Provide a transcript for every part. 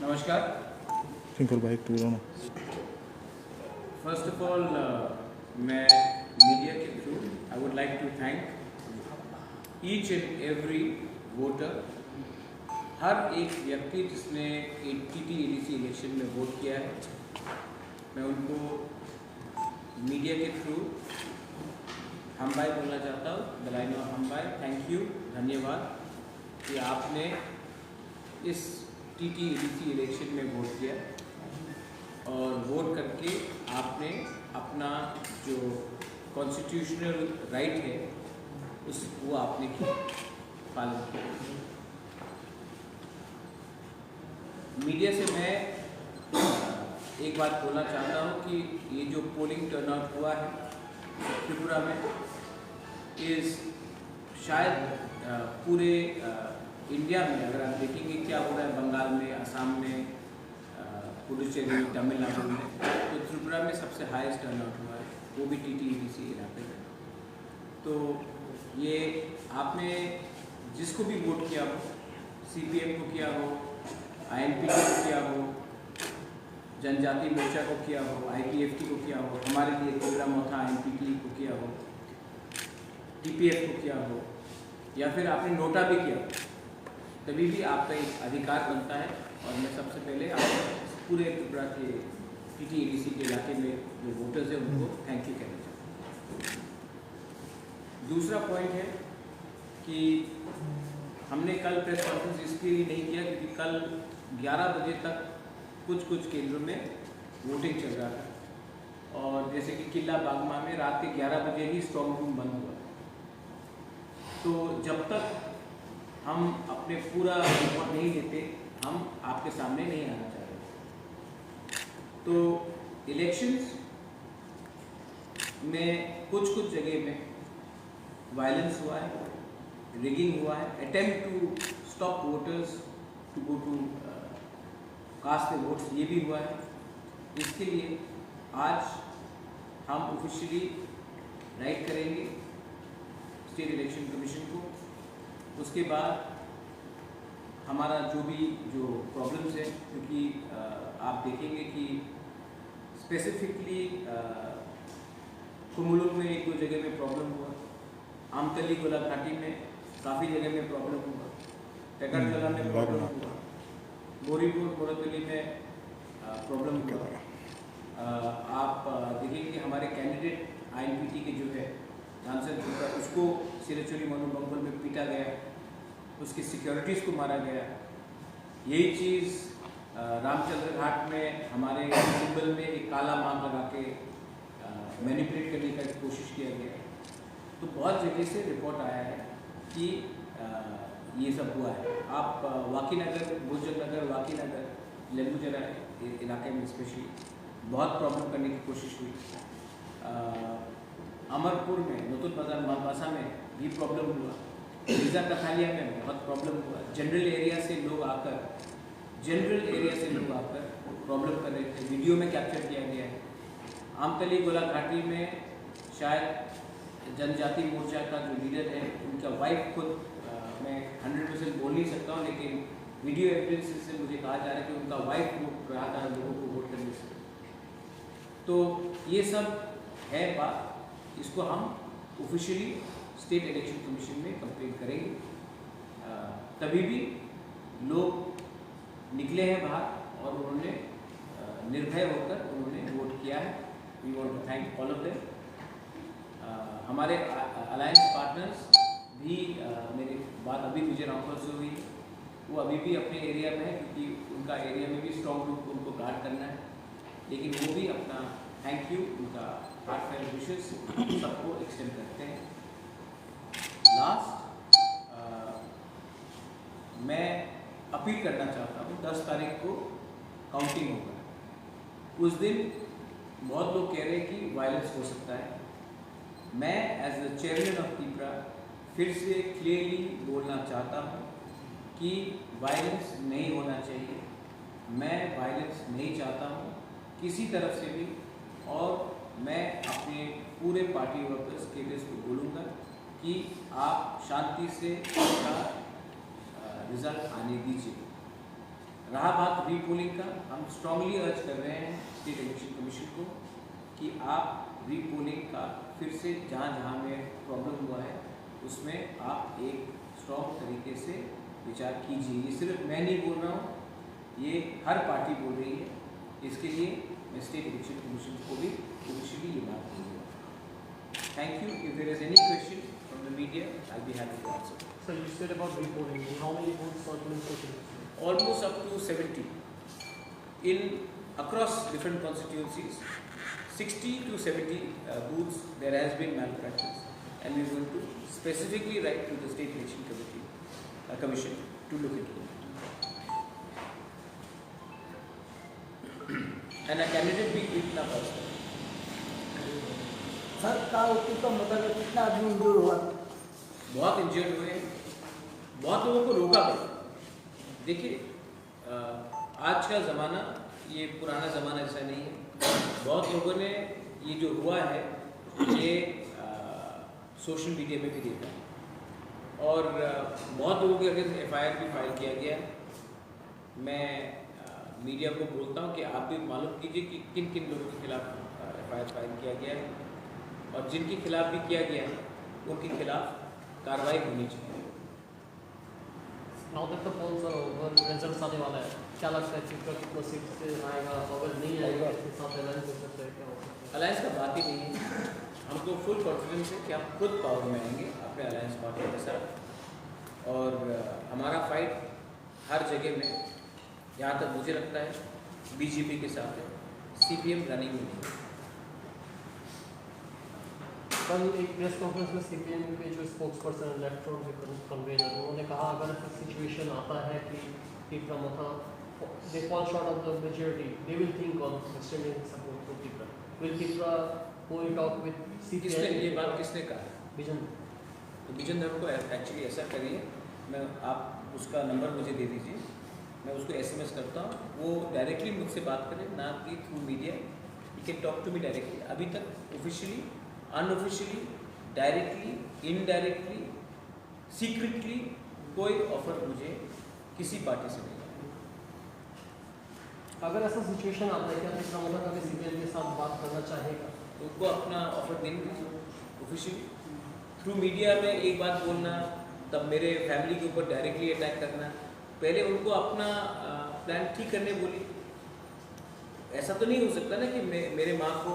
नमस्कार। Simple bike to ना। First of all मैं मीडिया के through I would like to thank each and every voter, हर एक व्यक्ति जिसने टीटीईडीसी इलेक्शन में वोट किया है। मैं उनको मीडिया के थ्रू हम भाई बोलना चाहता हूँ। द लाइन ऑफ हम भाई, थैंक यू, धन्यवाद कि आपने इस टीटीईडीसी इलेक्शन में वोट किया और वोट करके आपने अपना जो कॉन्स्टिट्यूशनल राइट है वो आपने किया, पालन किया। मीडिया से मैं एक बात बोलना चाहता हूँ कि ये जो पोलिंग टर्नआउट हुआ है त्रिपुरा में, इस शायद पूरे इंडिया में अगर आप देखेंगे क्या हो रहा है बंगाल में, असम में, पुडुचेरी, तमिलनाडु में, तो त्रिपुरा में सबसे हाईएस्ट टर्नआउट हुआ है, वो भी टीटीईडीसी इलाके में। तो ये आपने जिसको भी वोट किया हो, सीपीएम को किया हो, आईएनपी को किया हो, जनजाति मोर्चा को किया हो, आईपीएफटी को किया हो, हमारे लिए त्रिपुरा मोथा आईएनपीटी को किया हो, टीपीएफ को किया हो, या फिर आपने नोटा भी किया हो, तभी भी आपका एक अधिकार बनता है। और मैं सबसे पहले आप पूरे त्रिपुरा के टीटीईडीसी के इलाके में जो वोटर्स हैं उनको थैंक यू कहना चाहता हूँ। दूसरा पॉइंट है कि हमने कल प्रेस कॉन्फ्रेंस इसके लिए नहीं किया क्योंकि कल 11 बजे तक कुछ केंद्रों में वोटिंग चल रहा था, और जैसे कि किला बागमा में रात के 11 बजे ही स्ट्रॉन्ग रूम बंद हुआ। तो जब तक हम अपने पूरा रिपोर्ट नहीं देते, हम आपके सामने नहीं आना चाह रहे। तो इलेक्शंस में कुछ जगह में वायलेंस हुआ है, रिगिंग हुआ है, attempt to stop voters to go to cast the votes, ये भी हुआ है। इसके लिए आज हम ऑफिशियली राइट करेंगे स्टेट इलेक्शन कमीशन को। उसके बाद हमारा जो प्रॉब्लम्स है, क्योंकि आप देखेंगे कि स्पेसिफिकली कुमुलुक में एक दो जगह में प्रॉब्लम हुआ, आमतली गोलाघाटी में काफ़ी जगह में प्रॉब्लम हुआ, टेकरजला में प्रॉब्लम हुआ, बोरीपुर बोरतली में प्रॉब्लम हुआ। आप देखेंगे कि हमारे कैंडिडेट आईएनपीटी के जो है सांसद होगा, उसको सिरचुरी मनोबंगल में पीटा गया, उसकी सिक्योरिटीज़ को मारा गया। यही चीज़ रामचंद्र घाट में हमारे सिंबल में एक काला मार्क लगा के मैनिपुलेट करने का कोशिश किया गया। तो बहुत जगह से रिपोर्ट आया है कि ये सब हुआ है। आप वाकीनगर, गुर्जर नगर, वाकीनगर, लेम्बूजरा इलाके में स्पेशली बहुत प्रॉब्लम करने की कोशिश हुई। अमरपुर में, नतुल बाजार मालपासा में भी प्रॉब्लम हुआ, रीजा कथालिया में बहुत प्रॉब्लम हुआ। जनरल एरिया से लोग आकर प्रॉब्लम कर रहे थे, वीडियो में कैप्चर किया गया है। आमतली गोलाघाटी में शायद जनजाति मोर्चा का जो लीडर है, उनका वाइफ खुद, मैं 100% बोल नहीं सकता हूँ, लेकिन वीडियो एविडेंस से मुझे कहा जा रहा है कि उनका वाइफ वो रहा था लोगों को वोट करने से। तो ये सब है बात, इसको हम ऑफिशियली स्टेट इलेक्शन कमीशन में कंप्लेन करेंगे। तभी भी लोग निकले हैं बाहर और उन्होंने निर्भय होकर उन्होंने वोट किया है। We want to thank all of them. हमारे अलायंस पार्टनर्स भी, मेरी बात अभी मुझे रामपुर से हुई, वो अभी भी अपने एरिया में है क्योंकि उनका एरिया में भी स्ट्रॉन्ग ग्रुप उनको गार्ड करना है, लेकिन वो भी अपना थैंक यू, उनका हार्टफेल विशेस सबको एक्सटेंड करते हैं। लास्ट मैं अपील करना चाहता हूँ, 10 तारीख को काउंटिंग होगा। उस दिन बहुत लोग कह रहे हैं कि वायलेंस हो सकता है। मैं as the chairman of Tripura फिर से क्लियरली बोलना चाहता हूँ कि वायलेंस नहीं होना चाहिए। मैं वायलेंस नहीं चाहता हूँ किसी तरफ से भी, और मैं अपने पूरे पार्टी वर्कर्स के लिए इसको बोलूँगा कि आप शांति से इसका रिजल्ट आने दीजिए। रहा बात रीपोलिंग का, हम स्ट्रांगली अर्ज कर रहे हैं स्टेट इलेक्शन कमीशन को कि आप रीपोलिंग का फिर से जहाँ जहाँ में प्रॉब्लम हुआ है उसमें आप एक स्ट्रॉन्ग तरीके से विचार कीजिए। ये सिर्फ मैं नहीं बोल रहा हूँ, ये हर पार्टी बोल रही है। इसके लिए मैं स्टेट इलेक्शन कमीशन को भी ऑफिशियली ये बात करूँगा। Thank you. If there is any question from the media, I be happy to answer. So you said about reporting. How many votes are being Almost up to 70 in across different constituencies. 60 to 70 booths there has been malpractice, and we are going to specifically write to the state election commission to look into it. And a candidate भी कितना पास है? Sir का उत्तर का मतलब कितना आदमी injure हुआ? बहुत इंजर्ड हुए, बहुत लोगों को रोका गया। देखिए, आज का ज़माना ये पुराना ज़माना ऐसा नहीं है। बहुत लोगों ने ये जो हुआ है ये सोशल मीडिया में भी देखा और बहुत लोगों के अगेंस्ट FIR भी फाइल किया गया। मैं मीडिया को बोलता हूँ कि आप भी मालूम कीजिए कि किन किन लोगों के खिलाफ FIR फाइल किया गया है और जिनके खिलाफ भी किया गया है उनके खिलाफ कार्रवाई होनी चाहिए। Now that the polls are over, results आने वाला है, क्या लगता है चित्रा कितना सीट से आएगा? अगर नहीं आएगा इसके साथ अलायंस हो सकता है, क्या हो सकता है? अलायंस का बात ही नहीं है। हमको फुल कॉन्फिडेंस है कि हम खुद पावर में आएंगे अपने अलायंस पार्टनर के साथ और हमारा फाइट हर जगह में, यहाँ तक मुझे लगता है BJP के साथ है, CPM रनिंग में। कल एक प्रेस कॉन्फ्रेंस में CPM के जो स्पोक्स पर्सन इलेक्ट्रॉन के कन्वेनर उन्होंने कहा अगर ऐसा सिचुएशन आता है कि Tipra Motha they fall short of the majority, they will think of extending support to Tipra. Will Tipra go talk with किसने ये बात किसने कहा? विजन। तो विजन धर को एक्चुअली ऐसा करिए, मैं आप उसका नंबर मुझे दे दीजिए, मैं उसको SMS करता हूँ, वो डायरेक्टली मुझसे बात करें, ना कि through media. You can talk to me directly. अभी तक officially, unofficially, directly, indirectly, secretly कोई ऑफर मुझे किसी पार्टी से नहीं आया। अगर ऐसा सिचुएशन आता है क्या टीपरा मथा कभी CPM के साथ बात करना चाहेगा? तो उनको अपना ऑफर देने दीजिए ऑफिशियली। थ्रू मीडिया में एक बात बोलना, तब मेरे फैमिली के ऊपर डायरेक्टली अटैक करना, पहले उनको अपना प्लान ठीक करने बोलिए। ऐसा तो नहीं हो सकता ना कि मेरे माँ को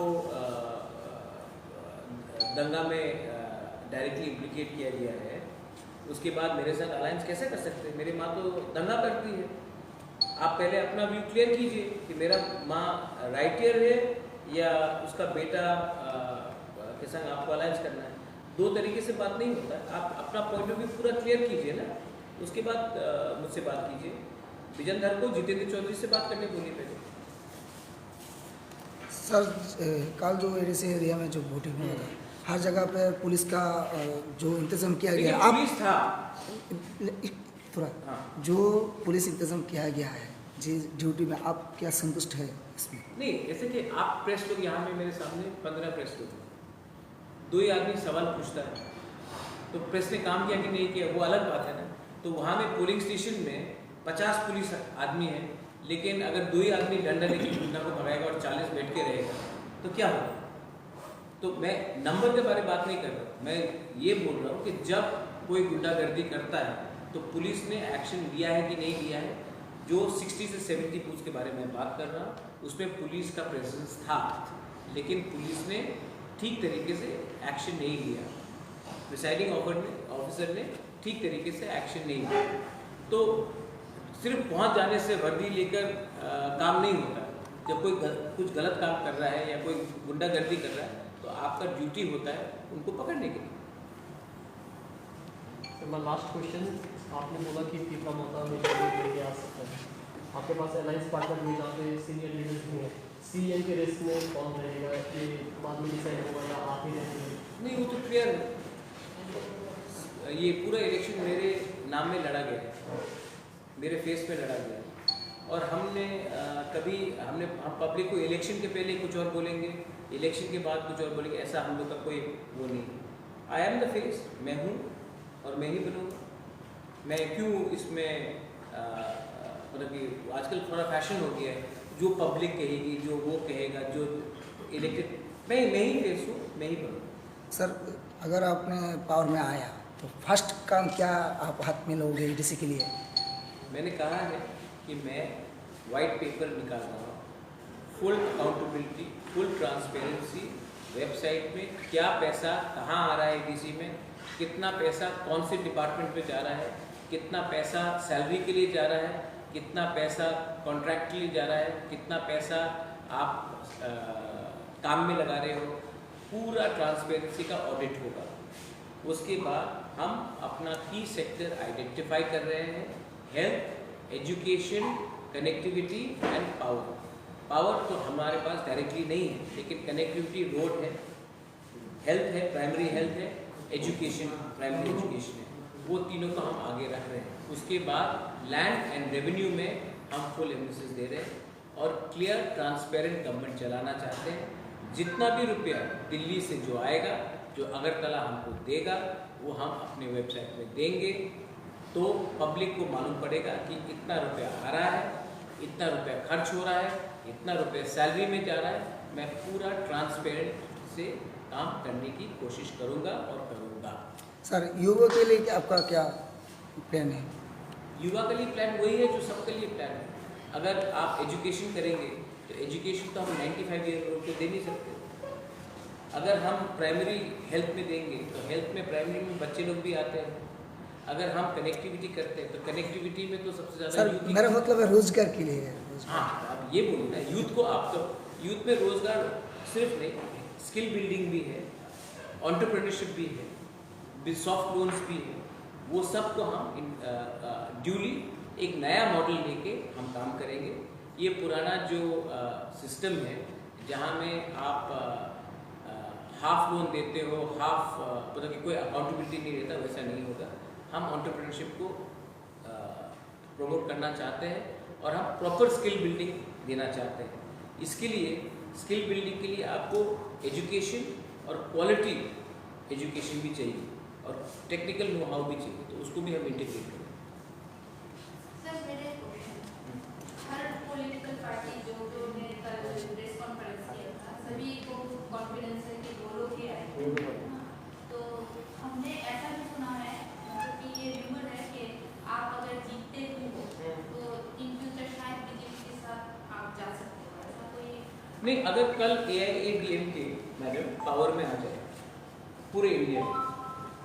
दंगा में डायरेक्टली इम्प्लिकेट किया गया है, उसके बाद मेरे साथ अलायंस कैसे कर सकते हैं? मेरी माँ तो दंगा करती है। आप पहले अपना व्यू क्लियर कीजिए कि मेरा माँ राइटियर है या उसका बेटा के संग आपको अलायंस करना है। दो तरीके से बात नहीं होता। आप अपना पॉइंट ऑफ व्यू पूरा क्लियर कीजिए ना, उसके बाद मुझसे बात कीजिए। विजन धर को जितेंद्र चौधरी से बात करने बोलिए पहले। सर कल जो एडीसी एरिया में जो वोटिंग हुआ था, हर जगह पे पुलिस का जो इंतजाम किया गया, लेकिन पुलिस था थोड़ा हाँ। जो पुलिस इंतजाम किया गया है जी ड्यूटी में, आप क्या संतुष्ट है इसमें? नहीं, ऐसे कि आप प्रेस लोग यहाँ में मेरे सामने 15 प्रेस लोग, दो ही आदमी सवाल पूछता है, तो प्रेस ने काम किया कि नहीं किया वो अलग बात है ना। तो वहाँ में पोलिंग स्टेशन में 50 पुलिस आदमी है, लेकिन अगर दो ही आदमी डंडा लेके गुंडा को भगाएगा और 40 बैठ के रहेगा तो क्या होगा? तो मैं नंबर के बारे में बात नहीं कर रहा, मैं ये बोल रहा हूँ कि जब कोई गुंडागर्दी करता है तो पुलिस ने एक्शन लिया है कि नहीं लिया है। जो 60 से 70 बूथ के बारे में बात कर रहा हूँ, उसमें पुलिस का प्रेजेंस था, लेकिन पुलिस ने ठीक तरीके से एक्शन नहीं लिया। प्रिसाइडिंग ऑफिसर ने ठीक तरीके से एक्शन नहीं लिया। तो सिर्फ पहुंच जाने से वर्दी लेकर काम नहीं होता। जब कोई कुछ गलत काम कर रहा है या कोई गुंडागर्दी कर रहा है तो आपका ड्यूटी होता है उनको पकड़ने के लिए। My last question, आपने बोला कि टीपरा मथा में लेके आ सकता है, आपके पास अलायंस पार्टनर भी जहाँ पे सीनियर लीडर्स भी हैं, CM के रेस में कौन रहेगा ये बाद में डिसाइड होगा या आप ही रहेंगे? नहीं, वो तो क्लियर है। ये पूरा इलेक्शन मेरे नाम में लड़ा गया है, मेरे फेस पे लड़ा गया है। और हमने हम पब्लिक को इलेक्शन के पहले कुछ और बोलेंगे, इलेक्शन के बाद कुछ और बोलेंगे, ऐसा हम लोग का कोई वो नहीं। आई एम द फेस, मैं हूँ और मैं ही बनूँगा। मैं क्यों इसमें मतलब कि आजकल थोड़ा फैशन हो गया है, जो पब्लिक कहेगी, जो वो कहेगा, जो इलेक्टेड, मैं ही फेस हूँ, मैं ही बनूँ। सर अगर आपने पावर में आया तो फर्स्ट काम क्या आप हाथ में लोगे ईडीसी के लिए? मैंने कहा है कि मैं वाइट पेपर निकाल रहा हूँ, full accountability, full transparency, website में क्या पैसा कहाँ आ रहा है ईडीसी में, कितना पैसा कौन से डिपार्टमेंट में जा रहा है, कितना पैसा सैलरी के लिए जा रहा है, कितना पैसा कॉन्ट्रैक्ट के लिए जा रहा है, कितना पैसा आप काम में लगा रहे हो, पूरा ट्रांसपेरेंसी का ऑडिट होगा। उसके बाद हम अपना की सेक्टर आइडेंटिफाई कर रहे हैं, health, education, connectivity and power. Power तो हमारे पास डायरेक्टली नहीं है, लेकिन कनेक्टिविटी रोड है, हेल्थ है, प्राइमरी हेल्थ है, एजुकेशन प्राइमरी एजुकेशन है, वो तीनों को हम आगे रख रहे हैं। उसके बाद लैंड एंड रेवेन्यू में हम फुल एम्फेसिस दे रहे हैं और क्लियर ट्रांसपेरेंट गवर्नमेंट चलाना चाहते हैं। जितना भी रुपया दिल्ली से जो आएगा, जो अगरतला हमको देगा, वो हम अपने वेबसाइट में देंगे, तो पब्लिक को मालूम पड़ेगा कि इतना रुपया आ रहा है, इतना रुपया खर्च हो रहा है, इतना रुपया सैलरी में जा रहा है। मैं पूरा ट्रांसपेरेंट से काम करने की कोशिश करूंगा और करूंगा। सर युवा के लिए आपका क्या प्लान है? युवा के लिए प्लान वही है जो सबके लिए प्लान है। अगर आप एजुकेशन करेंगे तो एजुकेशन तो हम 95 ईयर ओल्ड को दे नहीं सकते। अगर हम प्राइमरी हेल्थ में देंगे तो हेल्थ में प्राइमरी में बच्चे लोग भी आते हैं। अगर हम कनेक्टिविटी करते हैं तो कनेक्टिविटी में तो सबसे ज़्यादा सर मेरा मतलब है रोजगार के लिए है। हाँ, आप ये बोलिए ना, यूथ को आप तो यूथ में रोजगार सिर्फ नहीं, स्किल बिल्डिंग भी है, एंटरप्रेन्योरशिप भी है, सॉफ्ट लोन्स भी है, वो सब को हम ड्यूली एक नया मॉडल लेके हम काम करेंगे। ये पुराना जो सिस्टम है जहाँ में आप हाफ लोन देते हो, हाफ मतलब कि कोई अकाउंटेबिलिटी नहीं रहता, वैसा नहीं होगा। हम एंटरप्रेन्योरशिप को प्रमोट करना चाहते हैं और हम प्रॉपर स्किल बिल्डिंग देना चाहते हैं। इसके लिए स्किल बिल्डिंग के लिए आपको एजुकेशन और क्वालिटी एजुकेशन भी चाहिए और टेक्निकल नो हाउ भी चाहिए, तो उसको भी हम इंटीग्रेट करें। सर मेरे क्वेश्चन, हर पॉलिटिकल पार्टी जो ने कल प्रेस कॉन्फ्रेंस किया था, सभी को कॉन्फिडेंस है कि वो लोग ही आएंगे। तो हमने ऐसा भी सुना है, मतलब कि ये रूमर है कि आप अगर जीतते हो तो इन फ्यूचर शायद बीजेपी के साथ आप जा सकते हो, ऐसा कोई? नहीं, अगर कल AIADMK मैडम पावर में आ जाए पूरे इंडिया में,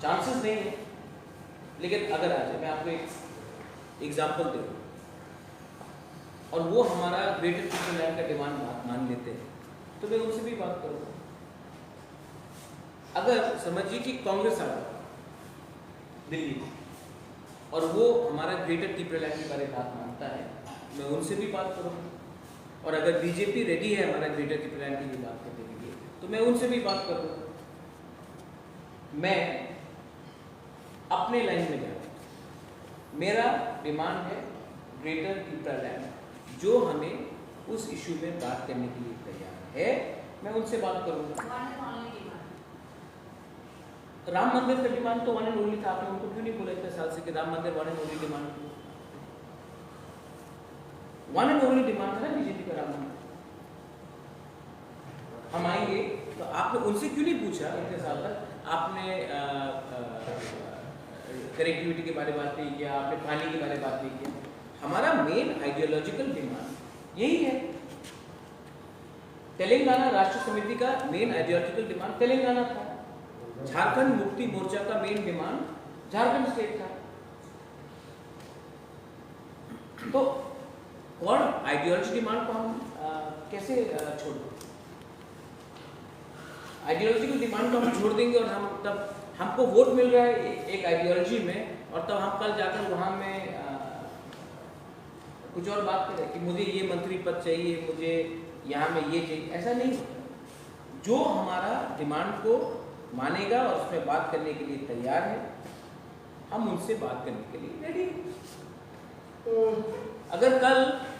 चांसेस नहीं है, लेकिन अगर आ जाए, मैं आपको एक एग्जाम्पल दूँ, और वो हमारा ग्रेटर पीपल लैंड का डिमांड मान लेते हैं, तो मैं उनसे भी बात करूँगा। अगर समझिए कि कांग्रेस आ जाए दिल्ली और वो हमारा ग्रेटर पीपल लैंड के बारे में बात मानता है, मैं उनसे भी बात करूँगा। और अगर बीजेपी रेडी है हमारा ग्रेटर पीपल लैंड के लिए बात करने के लिए, तो मैं उनसे भी बात करूँगा। मैं अपने लाइन में जाऊँ, मेरा डिमांड है ग्रेटर पीपल लैंड, जो हमें उस इशू में बात करने के लिए तैयार है, मैं उनसे बात करूँगा। राम मंदिर का डिमांड तो वन एंड ओनली था, आपने उनको क्यों नहीं बोला इतने साल से कि राम मंदिर one and only demand? One and only demand था ना बीजेपी का राम मंदिर। हम आएंगे तो आपने उनसे क्यों नहीं पूछा इतने साल तक? आपने कनेक्टिविटी के बारे में बात नहीं किया, आपने पानी के बारे में बात नहीं किया। हमारा मेन आइडियोलॉजिकल डिमांड यही है। तेलंगाना राष्ट्र समिति का मेन आइडियोलॉजिकल डिमांड तेलंगाना था। झारखंड मुक्ति मोर्चा का मेन डिमांड झारखंड स्टेट था। तो और आइडियोलॉजी डिमांड को हम कैसे छोड़ दें? आइडियोलॉजिकल डिमांड को हम छोड़ देंगे और हम तब हमको वोट मिल रहा है एक आइडियोलॉजी में, और तब हम कल जाकर वहाँ में कुछ और बात करें कि मुझे ये मंत्री पद चाहिए, मुझे यहाँ में ये चाहिए। ऐसा नहीं होता। जो हमारा डिमांड को मानेगा और उसमें बात करने के लिए तैयार है, हम उनसे बात करने के लिए रेडी हैं। अगर कल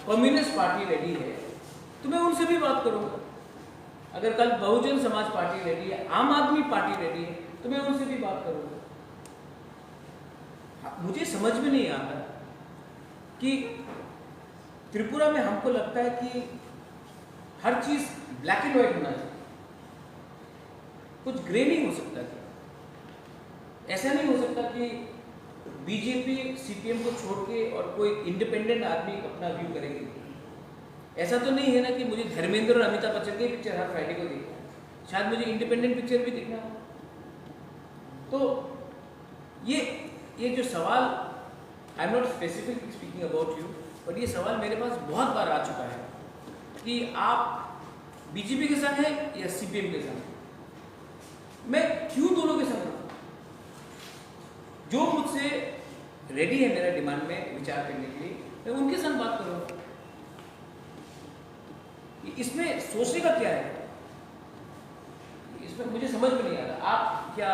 कम्युनिस्ट पार्टी रेडी है तो मैं उनसे भी बात करूंगा। अगर कल बहुजन समाज पार्टी रेडी है, आम आदमी पार्टी रेडी है, तो मैं उनसे भी बात करूंगा। मुझे समझ में नहीं आता कि त्रिपुरा में हमको लगता है कि हर चीज ब्लैक एंड व्हाइट होना चाहिए, कुछ ग्रे नहीं हो सकता कि ऐसा नहीं हो सकता कि बीजेपी सीपीएम को छोड़ के और कोई इंडिपेंडेंट आदमी अपना व्यू करेंगे। ऐसा तो नहीं है ना कि मुझे धर्मेंद्र और अमिताभ बच्चन की पिक्चर हर फ्राइडे को देखना है, शायद मुझे इंडिपेंडेंट पिक्चर भी देखना हो। तो ये जो सवाल, I am not specific speaking about you, but ये सवाल मेरे पास बहुत बार आ चुका है कि आप बीजेपी के संग हैं या सीपीएम के संग। मैं क्यों दोनों के संग रहूं? जो मुझसे रेडी है मेरा डिमांड में विचार करने के लिए, मैं उनके संग बात करूंगा। इसमें सोचने का क्या है? इसमें मुझे समझ में नहीं आ रहा। आप क्या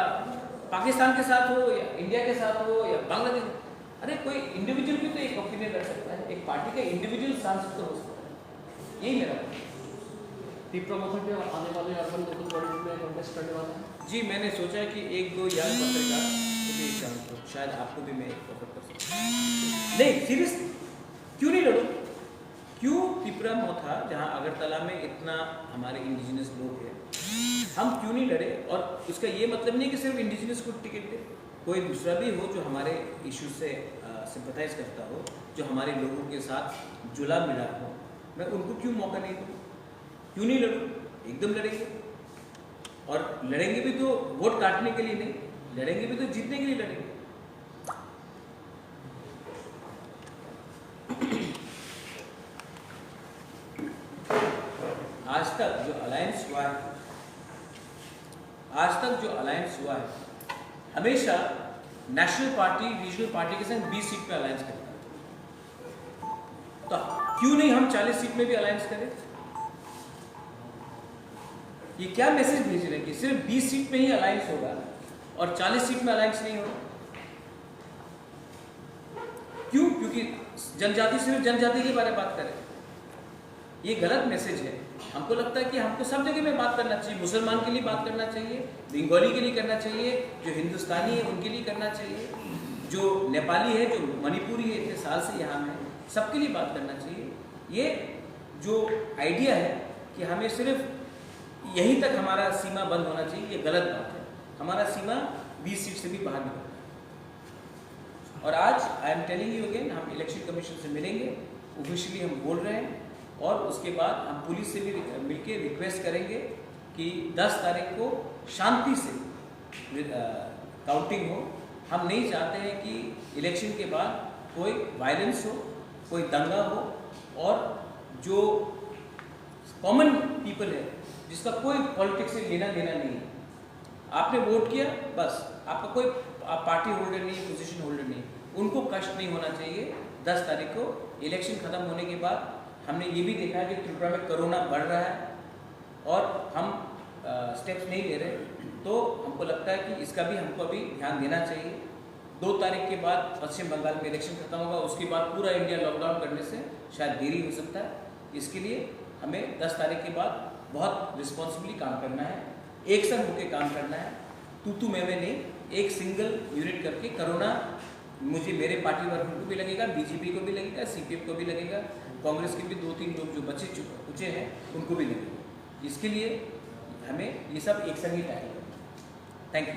पाकिस्तान के साथ हो या इंडिया के साथ हो या बांग्लादेश? अरे कोई इंडिविजुअल भी तो एक ओपिनियन रख सकता है, एक पार्टी का इंडिविजुअल सांसद तो हो सकता है। यही मेरा त्रिपुरा मोथा के आने वाले अर्बन लोकल बॉडी में कॉन्टेस्ट करने वाला है। जी, मैंने सोचा कि एक दो यार पत्रकार को भी चांस दो, शायद आपको भी मैं ऑफर कर सकता हूँ। नहीं, सीरियसली क्यों नहीं लड़ूं? क्यों त्रिपुरा मोथा, जहाँ अगरतला में इतना हमारे इंडिजिनस लोग हैं, हम क्यों नहीं लड़े? और उसका ये मतलब नहीं कि सिर्फ इंडिजिनस को टिकट दे, कोई दूसरा भी हो जो हमारे इशू से सिंपथाइज करता हो, जो हमारे लोगों के साथ जुला मिला हो, मैं उनको क्यों मौका नहीं दूँ? क्यों नहीं लड़ूँ? एकदम लड़ेंगे, और लड़ेंगे भी तो वोट काटने के लिए नहीं, लड़ेंगे भी तो जीतने के लिए लड़ेंगे। आज तक जो अलायंस हुआ है, हमेशा नेशनल पार्टी रीजनल पार्टी के संग 20 सीट पे अलायंस करता है। तो क्यों नहीं हम 40 सीट में भी अलायंस करें? ये क्या मैसेज भेज रहे हैं कि सिर्फ 20 सीट में ही अलायंस होगा और 40 सीट में अलायंस नहीं होगा? क्यों? क्योंकि जनजाति सिर्फ जनजाति के बारे में बात करें। ये गलत मैसेज है। हमको लगता है कि हमको सब जगह में बात करना चाहिए। मुसलमान के लिए बात करना चाहिए, बंगाली के लिए करना चाहिए, जो हिंदुस्तानी है उनके लिए करना चाहिए, जो नेपाली है, जो मणिपुरी है, इतने साल से यहाँ में, सबके लिए बात करना चाहिए। ये जो आइडिया है कि हमें सिर्फ यहीं तक हमारा सीमा बंद होना चाहिए, ये गलत बात है। हमारा सीमा 20 सीट से भी बाहर निकलता है। और आज I am telling you again, हम इलेक्शन कमीशन से मिलेंगे, ऑफिशियली हम बोल रहे हैं, और उसके बाद हम पुलिस से भी मिलके रिक्वेस्ट करेंगे कि 10 तारीख को शांति से काउंटिंग हो। हम नहीं चाहते हैं कि इलेक्शन के बाद कोई वायलेंस हो, कोई दंगा हो, और जो कॉमन पीपल है जिसका कोई पॉलिटिक्स से लेना देना नहीं है, आपने वोट किया बस, आपका कोई पार्टी होल्डर नहीं, पोजीशन होल्डर नहीं, उनको कष्ट नहीं होना चाहिए। 10 तारीख को इलेक्शन खत्म होने के बाद हमने ये भी देखा है कि त्रिपुरा में कोरोना बढ़ रहा है और हम स्टेप्स नहीं ले रहे, तो हमको लगता है कि इसका भी हमको अभी ध्यान देना चाहिए। 2 तारीख के बाद पश्चिम बंगाल में इलेक्शन खत्म होगा, उसके बाद पूरा इंडिया लॉकडाउन करने से शायद देरी हो सकता है। इसके लिए हमें 10 तारीख के बाद बहुत रिस्पॉन्सिबली काम करना है, एक संग होकर काम करना है, तू मैं नहीं, एक सिंगल यूनिट करके। कोरोना मुझे मेरे पार्टी वर्गों को भी लगेगा, बीजेपी को भी लगेगा, सीपीएम को भी लगेगा, कांग्रेस के भी 2-3 लोग जो बचे हैं उनको भी लगेगा। इसके लिए हमें ये सब एक संग ही टैकल करना है। Thank you.